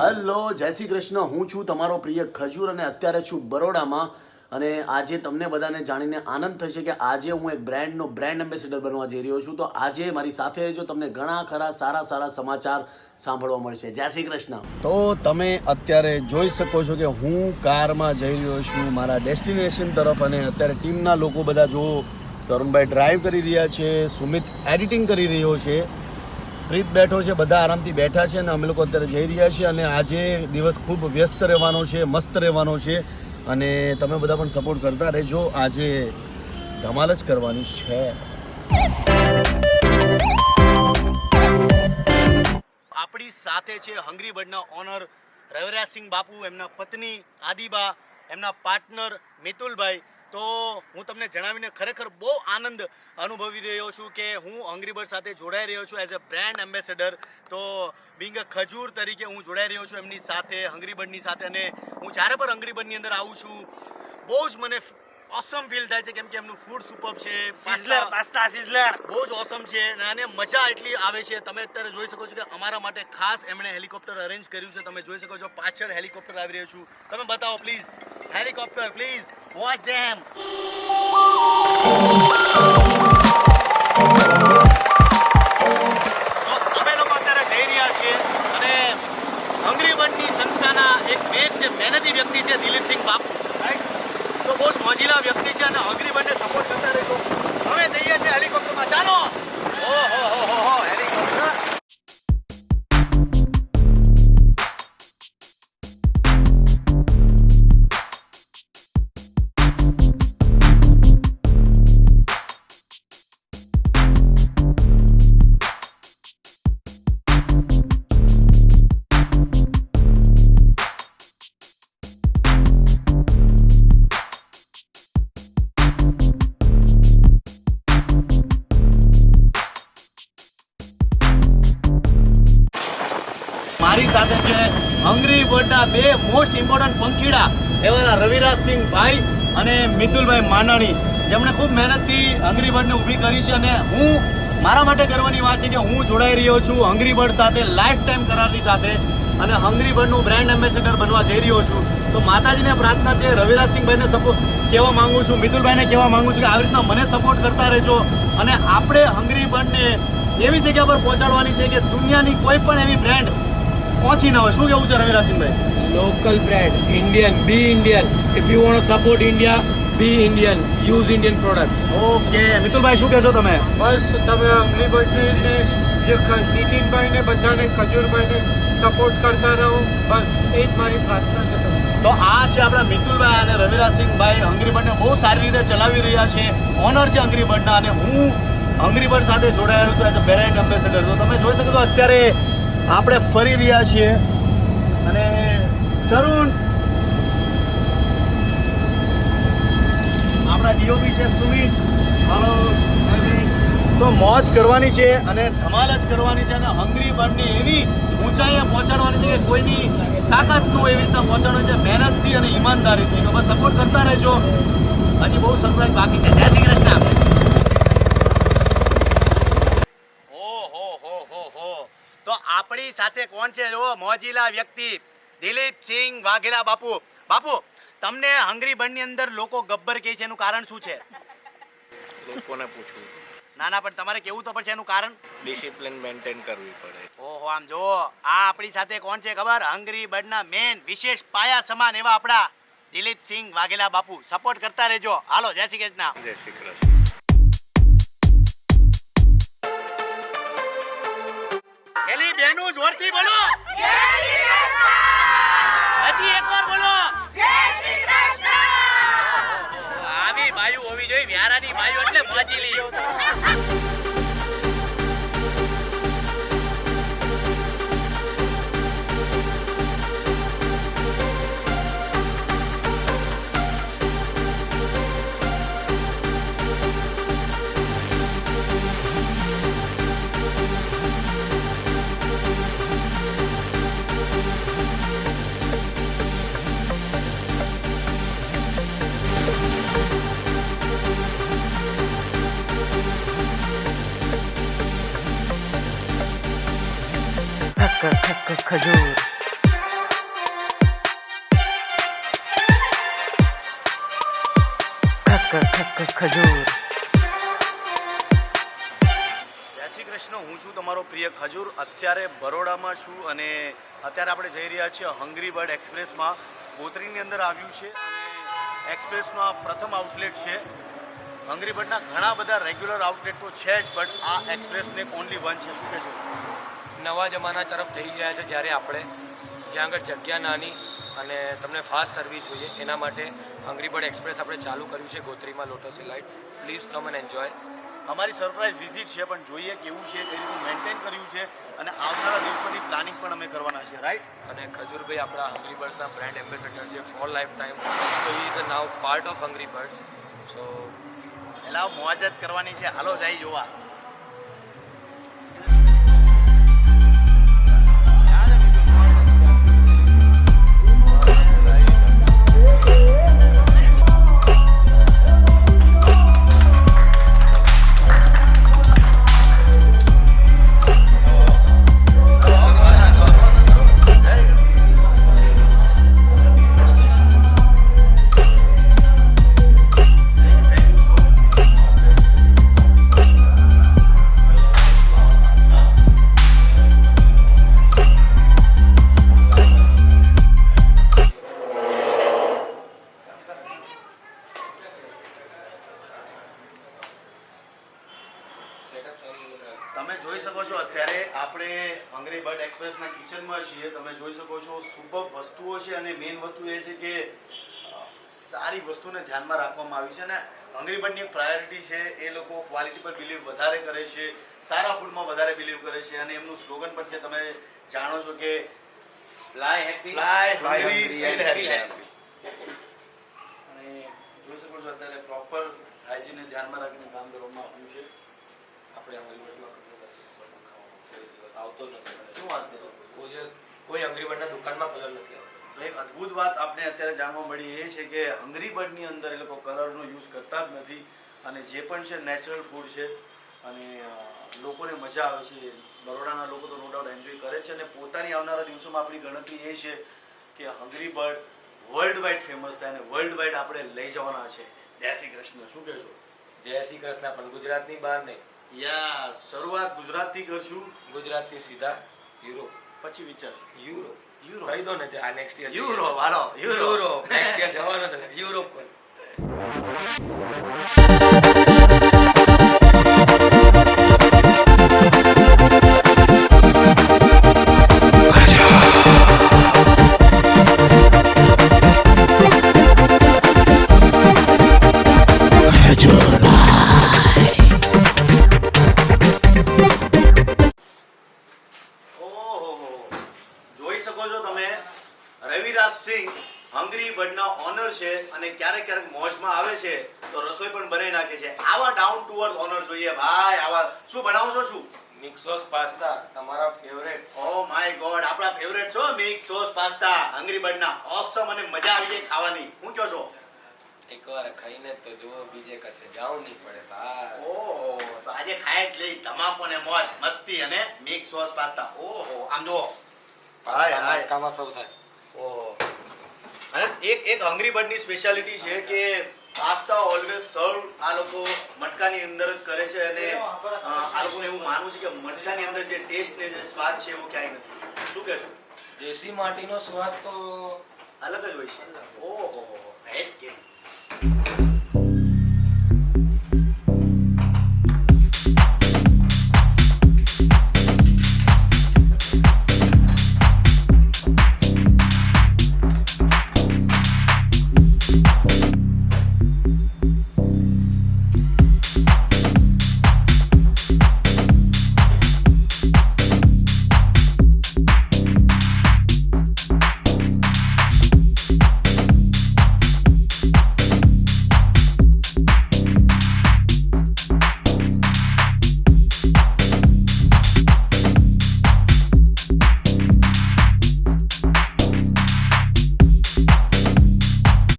Hello જય શ્રી કૃષ્ણ. હું છું તમારો પ્રિય ખજૂર અને અત્યારે છું બરોડામાં. અને આજે તમને બધાને જાણીને આનંદ થશે કે આજે હું એક બ્રાન્ડ એમ્બેસેડર બનવા જઈ રહ્યો છું. તો આજે મારી સાથે જો તમને ઘણા ખરા સારા સમાચાર સાંભળવા મળશે. જય શ્રી કૃષ્ણ. તો તમે અત્યારે જોઈ શકો છો કે હું કારમાં જઈ રહ્યો છું મારા ડેસ્ટિનેશન તરફ. અને અત્યારે ટીમના લોકો બધા જો તરુણભાઈ ડ્રાઈવ કરી રહ્યા છે, સુમિત એડિટિંગ કરી રહ્યો છે, પ્રીત બેઠો છે, બધા આરામથી બેઠા છે અને અમે લોકો અત્યારે જઈ રહ્યા છીએ. અને આજે દિવસ ખૂબ વ્યસ્ત રહેવાનો છે, મસ્ત રહેવાનો છે અને તમે બધા પણ સપોર્ટ કરતા રહેજો. આજે ધમાલ જ કરવાની છે. આપણી સાથે છે હંગરી બર્ડના ઓનર રવિરાજસિંહ બાપુ, એમના પત્ની આદિબા, એમના પાર્ટનર મિતુલભાઈ. તો હું તમને જણાવીને ખરેખર બહુ આનંદ અનુભવી રહ્યો છું કે હું હંગરી બર્ડ સાથે જોડાઈ રહ્યો છું એઝ અ બ્રાન્ડ એમ્બેસેડર. તો બિંગ અ ખજૂર તરીકે હું જોડાઈ રહ્યો છું એમની સાથે, હંગરી બર્ડની સાથે. અને હું જ્યારે પણ હંગરી બર્ડની અંદર આવું છું બહુ જ મને ઓસમ ફીલ થાય છે, કેમ કે એમનું ફૂડ સુપર છે, પાસ્તા સિઝલર બહુ જ ઓસમ છે અને મજા એટલી આવે છે. તમે અત્યારે જોઈ શકો છો કે અમારા માટે ખાસ એમણે હેલિકોપ્ટર અરેન્જ કર્યું છે. તમે જોઈ શકો છો પાછળ હેલિકોપ્ટર આવી રહ્યું છું. તમે બતાવો પ્લીઝ હેલિકોપ્ટર, પ્લીઝ વોચ ધેમ. અમે લોકો અત્યારે જઈ રહ્યા છીએ અને હંગરી બર્ડની સંસ્થાના એક મેન જે મહેનતી વ્યક્તિ છે દિલીપસિંહ બાપુ, રાઈટ? તો બહુ જ મોજીલા વ્યક્તિ છે અને હંગરી બર્ડને સપોર્ટ કરતા રહેજો. હવે જઈએ છીએ હેલિકોપ્ટરમાં. ચાલો. ઓહો હેલિકોપ્ટર. મારી સાથે છે હંગરી બર્ડના બે મોસ્ટ ઇમ્પોર્ટન્ટ પંખીડા એવા રવિરાજસિંહ ભાઈ અને મિતુલભાઈ માંડાણી, જેમણે ખૂબ મહેનતથી હંગરી બર્ડને ઊભી કરી છે. અને હું મારા માટે ગર્વની વાત છે કે હું જોડાઈ રહ્યો છું હંગરી બર્ડ સાથે લાઈફ ટાઈમ કરારની સાથે અને હંગરી બર્ડનું બ્રાન્ડ એમ્બેસેડર બનવા જઈ રહ્યો છું. તો માતાજીને પ્રાર્થના છે, રવિરાજસિંહભાઈને સપોર્ટ કહેવા માંગુ છું, મિતુલભાઈને કહેવા માંગુ છું કે આવી રીતના મને સપોર્ટ કરતા રહેજો. અને આપણે હંગરી બર્ડને એવી જગ્યા પર પહોંચાડવાની છે કે દુનિયાની કોઈ પણ એવી બ્રાન્ડ પહોંચી ના હોય. શું કેવું છે રવિરાજસિંહભાઈ? Local brand, Indian, be Indian. If you want to support India, be Indian. Use Indian products. Okay મિતુલભાઈ, શું કહેશો તમે? બસ તમે હંગરી બર્ડને જે નીતિનભાઈને બધાને ખજૂરભાઈને સપોર્ટ કરતા રહો, બસ એ જ મારી પ્રાર્થના છે તમને. તો આ છે આપણા મિતુલભાઈ અને રવિરાજસિંહભાઈ. હંગરી બર્ડને બહુ સારી રીતે ચલાવી રહ્યા છે, ઓનર છે હંગરી બર્ડના. અને હું હંગરી બર્ડ સાથે જોડાયેલો છું એઝ અ બ્રાન્ડ એમ્બેસેડર. તો તમે જોઈ શકો તો અત્યારે આપણે ફરી રહ્યા છીએ અને તરુણ, આપણા ડીઓપી છે સુમિત, હાલો, તો મોજ કરવાની છે અને ધમાલ જ કરવાની છે. અને હંગરી બર્ડની એવી ઊંચાઈએ પહોંચાડવાની છે કે કોઈની તાકાત ન હોય એવી રીતના પહોંચાડવાની છે, મહેનતથી અને ઈમાનદારીથી. તો બસ સપોર્ટ કરતા રહેજો. હજી બહુ સરપ્રાઈઝ બાકી છે. જય શ્રી કૃષ્ણ. તો આપણી સાથે કોણ છે? જો મોજીલા વ્યક્તિ દિલીપસિંહ વાઘેલા બાપુ. બાપુ, તમને હંગરી બર્ડની અંદર લોકો ગબ્બર કહે છે, એનું કારણ શું છે? લોકોને પૂછવું, ના પણ તમારે કેવું તો પડશે એનું કારણ. ડિસિપ્લિન મેન્ટેન કરવી પડે. ઓહો, આમ જો આ આપણી સાથે કોણ છે ખબર? હંગરી બર્ડના મેન વિશેષ પાયા સમાન એવા આપણા દિલીપસિંહ વાઘેલા બાપુ. સપોર્ટ કરતા રહેજો. હાલો, જય શ્રી કૃષ્ણ. જય શ્રી કૃષ્ણ. એલી બેનું જોરથી બોલો. જય શ્રી કૃષ્ણ. હજી એકવાર બોલો. જય શ્રી કૃષ્ણ. આવી બાયુ હોવી જોઈએ, વ્યારાની બાયુ એટલે મોજીલી. ખજૂર ખજૂર. જય શ્રી કૃષ્ણ, હું છું તમારો પ્રિય ખજૂર. અત્યારે બરોડામાં છું અને અત્યારે આપણે જઈ રહ્યા છીએ હંગ્રી બર્ડ એક્સપ્રેસમાં. ગોત્રીની અંદર આવ્યું છે અને એક્સપ્રેસનો આ પ્રથમ આઉટલેટ છે. હંગ્રી બર્ડના ઘણા બધા રેગ્યુલર આઉટલેટ તો છે જ, બટ આ એક્સપ્રેસને ઓનલી વન છે. શું કહેશો? નવા જમાના તરફ થઈ ગયા છે, જ્યારે આપણે જ્યાં આગળ જગ્યા નાની અને તમને ફાસ્ટ સર્વિસ જોઈએ એના માટે હંગ્રી બર્ડ એક્સપ્રેસ આપણે ચાલુ કર્યું છે ગોત્રીમાં, lotus elite. Please come and enjoy. અમારી સરપ્રાઇઝ વિઝિટ છે, પણ જોઈએ કેવું છે, કઈ રીતે મેન્ટેન કર્યું છે અને આવનારા દિવસોની પ્લાનિંગ પણ અમે કરવાના છે, રાઈટ? અને ખજૂરભાઈ આપણા હંગ્રી બર્ડ્સના બ્રાન્ડ એમ્બેસેડર છે for life time. So he is now part of hungry birds. So એટલે મોજ જ કરવાની છે. હાલો જાય જોવા. તમે જોઈ શકો છો અત્યારે આપણે હંગ્રી બર્ડ એક્સપ્રેસના કિચનમાં છીએ. તમે જોઈ શકો છો સુપર વસ્તુઓ છે અને મેઇન વસ્તુ એ છે કે સારી વસ્તુને ધ્યાનમાં રાખવામાં આવી છે. અને હંગ્રી બર્ડની એક પ્રાયોરિટી છે, એ લોકો ક્વોલિટી પર બિલીવ વધારે કરે છે, સારા ફૂડમાં વધારે બિલીવ કરે છે અને એમનું સ્લોગન પણ છે, તમે જાણો છો કે fly happy, fly hungry and feel happy. અને જોઈ શકો છો અત્યારે પ્રોપર હાઇજીનને ધ્યાનમાં રાખીને કામ કરવામાં આવ્યું છે. આપણે હંગ્રી બર્ડમાં આવતો નથી. શું વાત કરો? કોઈ હંગ્રી બર્ડના દુકાનમાં કલર નથી આવતો. તો એક અદ્ભુત વાત આપણે અત્યારે જાણવા મળી એ છે કે હંગ્રી બર્ડની અંદર એ લોકો કલરનો યુઝ કરતા જ નથી અને જે પણ છે નેચરલ ફૂડ છે અને લોકોને મજા આવે છે. બરોડાના લોકો તો નો ડાઉટ એન્જોય કરે છે અને પોતાની આવનારા દિવસોમાં આપણી ગણતરી એ છે કે hungry bird world wide famous થાય અને વર્લ્ડ વાઇડ આપણે લઈ જવાના છે. જય શ્રી કૃષ્ણ. શું કહેશો? જય શ્રી કૃષ્ણ. પણ ગુજરાતની બહાર નહીં. યા શરૂઆત ગુજરાતથી કરશું, ગુજરાતથી સીધા યુરોપ, પછી વિચારશું યુરોપ. યુરોપ. કહી દો ને આ નેક્સ્ટ યર યુરોપ. હાલો યુરોપ નેક્સ્ટ યર જવાનું છે યુરોપ પર. જોઈ શકો છો તમે, રવિરાજ સિંહ હંગ્રી બર્ડના ઓનર છે અને ક્યારેક ક્યારેક મોજમાં આવે છે તો રસોઈ પણ બનાવી નાખે છે. આવા ડાઉન ટુ અર્થ ઓનર જોઈએ ભાઈ. આવા શું બનાવો છો? શું મિક્સ સોસ પાસ્તા તમારા ફેવરેટ. ઓ માય ગોડ, આપણા ફેવરેટ છો મિક્સ સોસ પાસ્તા હંગ્રી બર્ડના. ઓસમ અને મજા આવી જાય ખાવાની. હું કહો છો? એકવાર ખાઈને તો જો બીજે કશે જાવું નહીં પડે ભાઈ. ઓહો, તો આજે ખાય જ લઈ તમાકુ ને મોજ મસ્તી અને મિક્સ સોસ પાસ્તા. ઓહો, આમ જો હાય હાય. કામાં સૌ થાય. ઓહો. અને એક હંગ્રી બર્ડની સ્પેશિયાલિટી છે કે પાસ્તા ઓલવેઝ સર્વ આ લોકો મટકાની અંદર જ કરે છે અને આ લોકોને એવું માનવું છે કે મટકાની અંદર જે ટેસ્ટ ને જે સ્વાદ છે એવો ક્યાંય નથી. શું કહેશો? દેશી માટીનો સ્વાદ તો અલગ જ હોય છે. ઓહો, હે જ કે